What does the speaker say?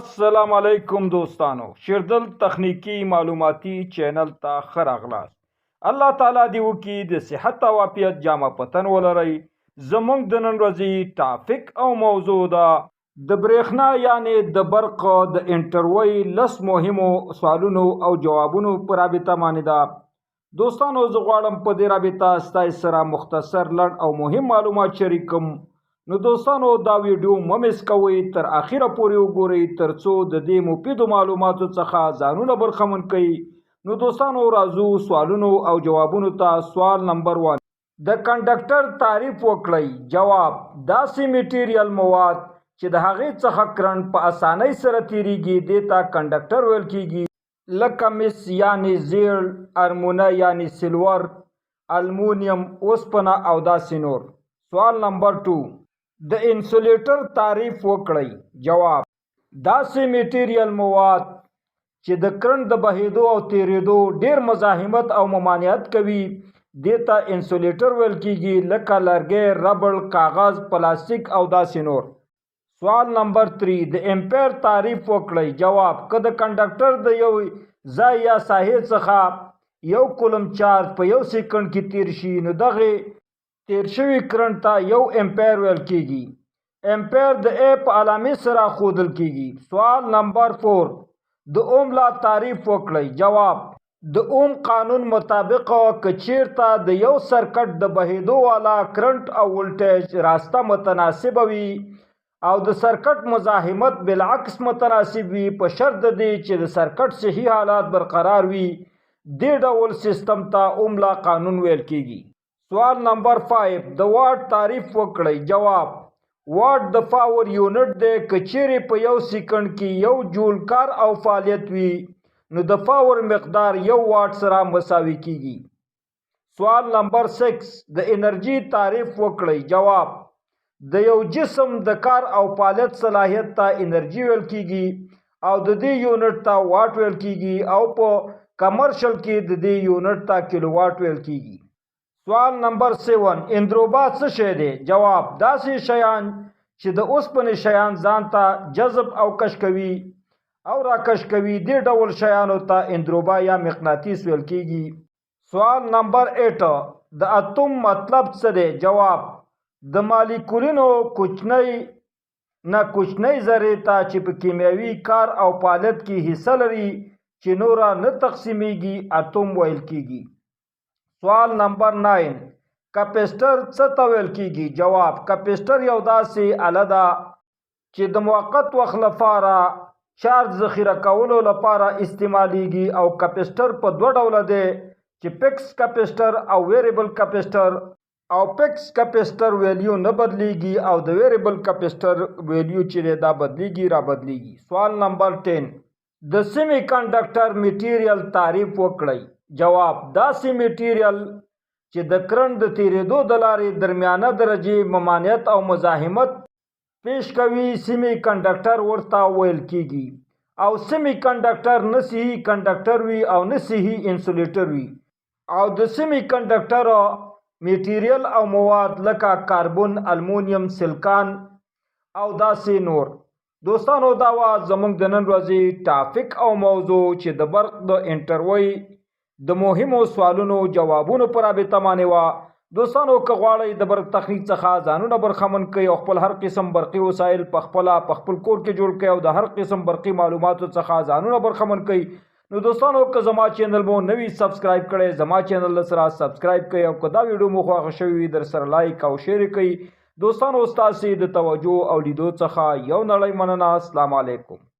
السلام علیکم دوستانو، شیردل تخنیکی معلوماتی چینل ته ښه راغلاست. الله تعالی دې وکړي د صحت او عافیت جامه پتن ولرئ. زموږ د نن ورځې ټاپک او موضوع ده د برېښنا یعنې د برق د انټروی 10 مهمو سوالونو او جوابونو په رابطه باندې ده. دوستانو زه غواړم په دې رابطه ستاسو سره مختصر لنډ او مهم معلومات شریک کړم. نو دوستانو دا ویډیو مه مس کوئ، تر اخره پورې وګورئ ترڅو د دې مفیدو معلوماتو څخه ځانونه برخمن کړئ. نو دوستانو راځو سوالونو او جوابونو ته. سوال نمبر 1، د کنډکټر تعریف وکړئ. جواب: داسې میټیریل مواد چې د هغې څخه کرنټ په اسانۍ سره تیریږي دې ته کنډکټر ویل کیږي، لکه مس یعنې زیړ، ارمونه یعنې سلور، المونیم اوسپنه او داسې نور. سوال نمبر 2، د انسولیټر تعریف وکړئ. جواب: داسې میټیریل مواد چې د کرنټ د بهیدو او تیریدو ډیر مزاحمت او ممانعت کوي دې ته انسولیټر ویل کیږي، لکه لرګی، ربړ، کاغذ، پلاستیک او داسې نور. سوال نمبر 3، د امپیر تعریف وکړئ. جواب: که د کنډکټر د یو ځای یا ساحې څخه 1 کولم چارج په 1 سیکنډ کې تیر شي نو دغه تیر شوي کرنټ ته 1 امپیر ویل کیږي. امپیر د ای په علامې سره ښودل کیږي. سوال نمبر 4، د اوم لا تعریف وکړئ. جواب: د اوم قانون مطابق که چیرته د یو سرکټ د بهیدو والا کرنټ او ولټیج راسته متناسبه وي او د سرکټ مزاحمت بالعکس متناسب وي، په شرط د دې چې د سرکټ صحیح حالات برقرار وي، دې ډول سیستم ته اوم لا قانون ویل کیږي. سوال نمبر 5، د واټ تعریف وکړئ. جواب: واټ د پاور یونټ دی. که چیرې په 1 سیکنډ کې 1 جول کار او فعالیت وي نو د پاور مقدار 1 واټ سره مساوي کیږي. سوال نمبر 6، د انرژي تعریف وکړئ. جواب: د یو جسم د کار او فعالیت صلاحیت ته انرژي ویل کیږي او د دې یونټ ته واټ ویل کیږي او په کمرشل کې د دې یونټ ته کیلو واټ ویل کیږي. سوال نمبر 7، اندروبا څه شی دی؟ جواب: داسې شیان چې د اوسپنې شیان ځان ته جذب او کش کوي او راکش کوي دې ډول شیانو ته اندروبا یا مقناطیس ویل کیږي. سوال نمبر 8، د اتوم مطلب څه دی؟ جواب: د مالیکولونو کوچنۍ نه کوچنۍ ذرې ته چې په کیمیاوي کار او فعالیت کې حصه لري چې نوره نه تقسیمیږي اتوم ویل کیږي. سوال نمبر 9، کپیسټر څه ته ویل کیږي؟ جواب: کپیسټر یو داسې آله ده چې د موقت وخت لپاره چارج ذخیره کولو لپاره استعمالیږي او کپیسټر په 2 ډوله دی چې فکس کپیسټر او ویریبل کپیسټر. او فکس کپیسټر ویلیو نه بدلیږي او د ویریبل کپیسټر ویلیو چې دا بدلیږي را بدلیږي. سوال نمبر 10، د سیمی کنډکټر میټیریل تعریف وکړئ. جواب: داسې میټیریل چې د کرنټ د تیریدو د لارې درمیانه درجې ممانعت او مزاحمت پیش کوي سیمی کنډکټر ورته ویل کیږي. او سیمی کنډکټر نه صحیح کنډکټر وي او نه صحیح انسولیټر وي. او د سیمی کنډکټر میټیریل او مواد لکه کاربن، المونیم، سلکان او داسې نور. دوستانو دا وا زموږ د نن ورځې ټاپک او موضوع چې د برق د انټروی د مهمو سوالونو جوابونو پر رابطه باندې وا. دوستانو که غواړئ د برق تخنیک څخه ځانونه برخمن کړئ او خپل هر قسم برقي وسایل په خپل کور کې جوړ کړئ او د هر قسم برقي معلوماتو څخه ځانونه برخمن کړئ، نو دوستانو که زما چینل مو نوی سبسکرایب کړئ زما چینل سره سبسکرایب کړئ او که دا ویډیو مو خوښه شوې وي در سره لایک او شیر کړئ. دوستانو ستاسو د توجه او لیدو څخه یو نړۍ مننه. السلام علیکم.